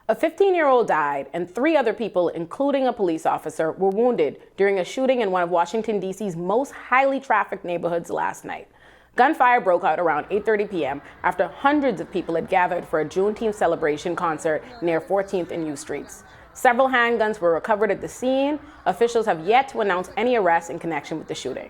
A 15-year-old died and 3 other people, including a police officer, were wounded during a shooting in one of Washington, D.C.'s most highly trafficked neighborhoods last night. Gunfire broke out around 8:30 p.m. after hundreds of people had gathered for a Juneteenth celebration concert near 14th and U Streets. Several handguns were recovered at the scene. Officials have yet to announce any arrests in connection with the shooting.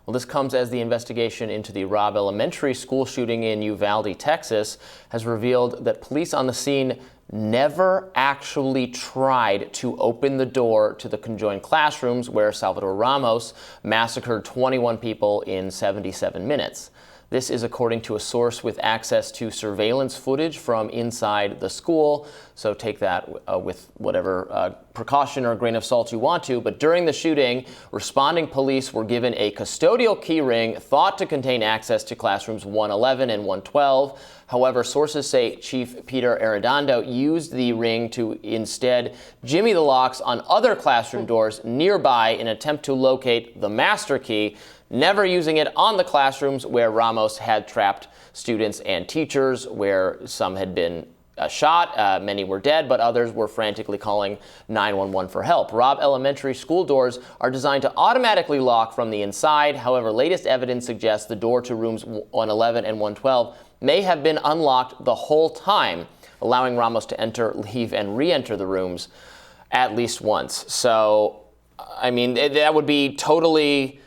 Well, this comes as the investigation into the Robb Elementary school shooting in Uvalde, Texas, has revealed that police on the scene never actually tried to open the door to the conjoined classrooms where Salvador Ramos massacred 21 people in 77 minutes. This is according to a source with access to surveillance footage from inside the school. So take that with whatever precaution or grain of salt you want to. But during the shooting, responding police were given a custodial key ring thought to contain access to classrooms 111 and 112. However, sources say Chief Peter Arredondo used the ring to instead jimmy the locks on other classroom doors nearby in an attempt to locate the master key, never using it on the classrooms where Ramos had trapped students and teachers, where some had been shot, many were dead, but others were frantically calling 911 for help. Robb Elementary school doors are designed to automatically lock from the inside. However, latest evidence suggests the door to rooms 111 and 112 may have been unlocked the whole time, allowing Ramos to enter, leave, and re-enter the rooms at least once. So, I mean, that would be totally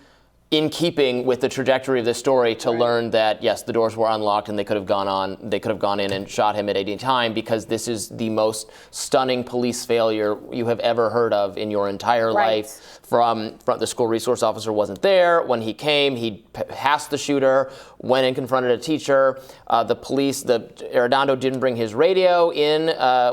in keeping with the trajectory of this story to learn that, yes, the doors were unlocked and they could have gone in and shot him at any time, because this is the most stunning police failure you have ever heard of in your entire life. From the school resource officer wasn't there. When he came, he passed the shooter, went and confronted a teacher. The Arredondo didn't bring his radio in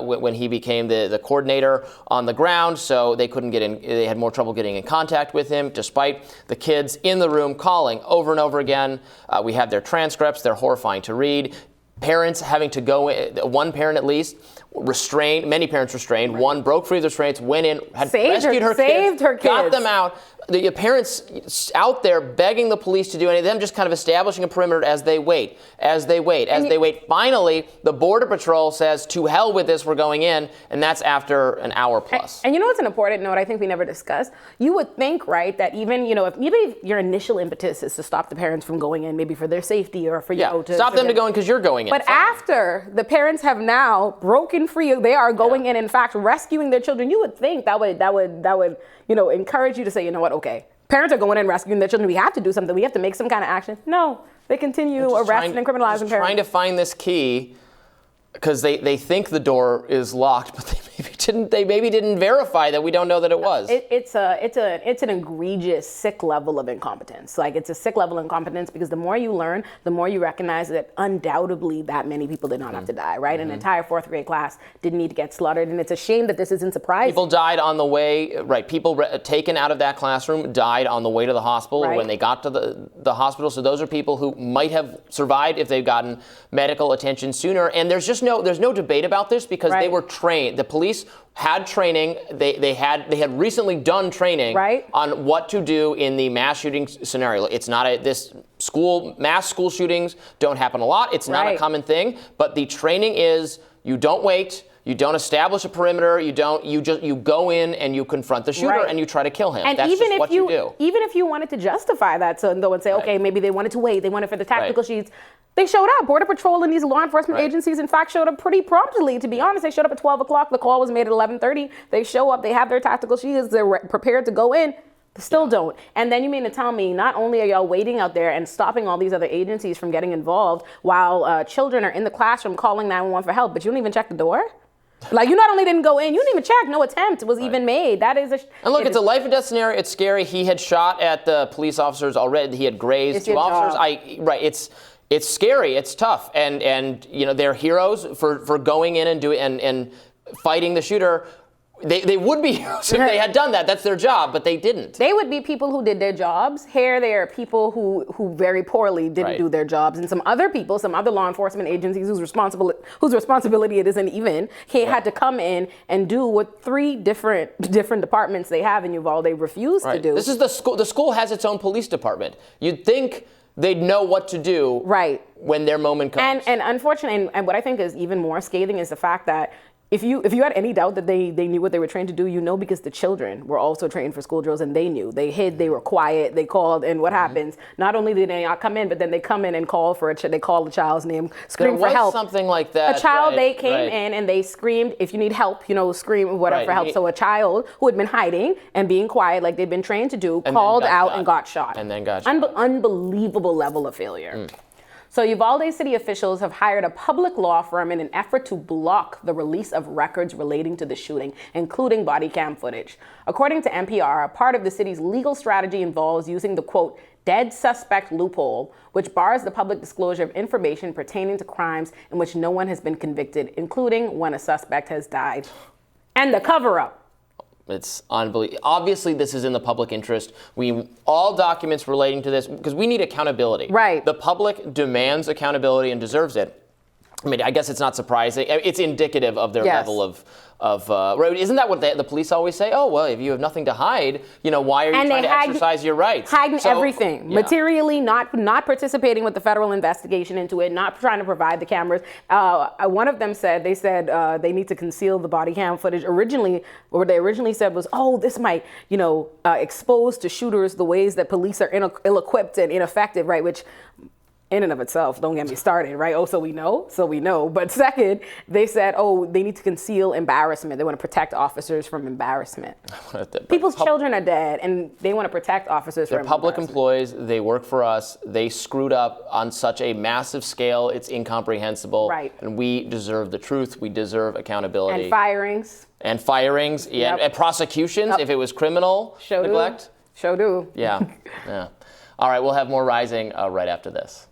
when he became the coordinator on the ground, so they couldn't get in. They had more trouble getting in contact with him, despite the kids in the room calling over and over again. We have their transcripts. They're horrifying to read. Parents having to go in, one parent at least, restrained, many parents restrained. One broke free of the restraints, went in, had rescued her kids, got them out. The parents out there begging the police to do anything, them just kind of establishing a perimeter as they wait. Finally, the Border Patrol says, to hell with this, we're going in, and that's after an hour plus. And you know what's an important note I think we never discussed? You would think, right, that even if your initial impetus is to stop the parents from going in, maybe for their safety or for to stop them to go in because you're going in. But after the parents have now broken free, they are going in fact, rescuing their children. You would think that would encourage you to say, you know what, okay, parents are going in rescuing their children. We have to do something. We have to make some kind of action. No, they continue arresting and criminalizing parents. Trying to find this key because they think the door is locked, but they maybe didn't verify that. We don't know that it was. It's an egregious, sick level of incompetence. Like, it's a sick level of incompetence because the more you learn, the more you recognize that undoubtedly that many people did not have to die, right? An entire 4th grade class didn't need to get slaughtered, and it's a shame that this isn't surprising. People died on the way, right? People taken out of that classroom died on the way to the hospital when they got to the hospital. So those are people who might have survived if they've gotten medical attention sooner. And there's no debate about this because they were trained. The police had training. They had recently done training on what to do in the mass shooting scenario. It's not mass school shootings don't happen a lot. It's not a common thing, but the training is you don't wait. You don't establish a perimeter. You go in and you confront the shooter and you try to kill him. And that's even just what you do. Even if you wanted to justify that, though, and say, okay, maybe they wanted to wait. They wanted for the tactical sheets. They showed up. Border Patrol and these law enforcement agencies, in fact, showed up pretty promptly. To be honest, they showed up at 12 o'clock. The call was made at 11:30. They show up. They have their tactical sheets. They're prepared to go in. They still don't. And then you mean to tell me not only are y'all waiting out there and stopping all these other agencies from getting involved while children are in the classroom calling 911 for help, but you don't even check the door? Like, you not only didn't go in, you didn't even check. No attempt was even made. That is and look, it's a life or death scenario. It's scary. He had shot at the police officers already. He had grazed 2 officers. It's scary. It's tough. And they're heroes for going in and doing and fighting the shooter. They would be heroes if they had done that. That's their job, but they didn't. They would be people who did their jobs. Here, they are people who very poorly didn't do their jobs, and some other law enforcement agencies whose responsibility it isn't even. He had to come in and do what 3 different departments they have in Uvalde refused to do. This is the school. The school has its own police department. You'd think they'd know what to do when their moment comes. And unfortunately, and what I think is even more scathing is the fact that if you had any doubt that they knew what they were trained to do, because the children were also trained for school drills and they knew. They hid, they were quiet, they called, and what happens? Not only did they not come in, but then they come in and call for they call the child's name, scream for help. Something like that. A child, they came in and they screamed, if you need help, scream whatever for help. So a child who had been hiding and being quiet like they'd been trained to do, called out and got shot. And then got shot. Unbelievable level of failure. So Uvalde city officials have hired a public law firm in an effort to block the release of records relating to the shooting, including body cam footage. According to NPR, a part of the city's legal strategy involves using the, quote, dead suspect loophole, which bars the public disclosure of information pertaining to crimes in which no one has been convicted, including when a suspect has died. And the cover-up. It's unbelievable. Obviously, this is in the public interest. All documents relating to this, because we need accountability. Right. The public demands accountability and deserves it. I mean, I guess it's not surprising. It's indicative of their level of isn't that what the police always say? Oh, well, if you have nothing to hide, why are you trying to exercise your rights? Hiding everything. Yeah. Materially, not participating with the federal investigation into it, not trying to provide the cameras. One of them said, they need to conceal the body cam footage. What they originally said was, oh, this might, expose to shooters the ways that police are ill-equipped and ineffective, right? Which, in and of itself, don't get me started, right? Oh, so we know. But second, they said, oh, they need to conceal embarrassment. They want to protect officers from embarrassment. People's children are dead, and they want to protect officers from embarrassment. They're public employees. They work for us. They screwed up on such a massive scale. It's incomprehensible. Right. And we deserve the truth. We deserve accountability. And firings. Yeah. And prosecutions, if it was criminal neglect. Show do. Yeah. All right, we'll have more Rising right after this.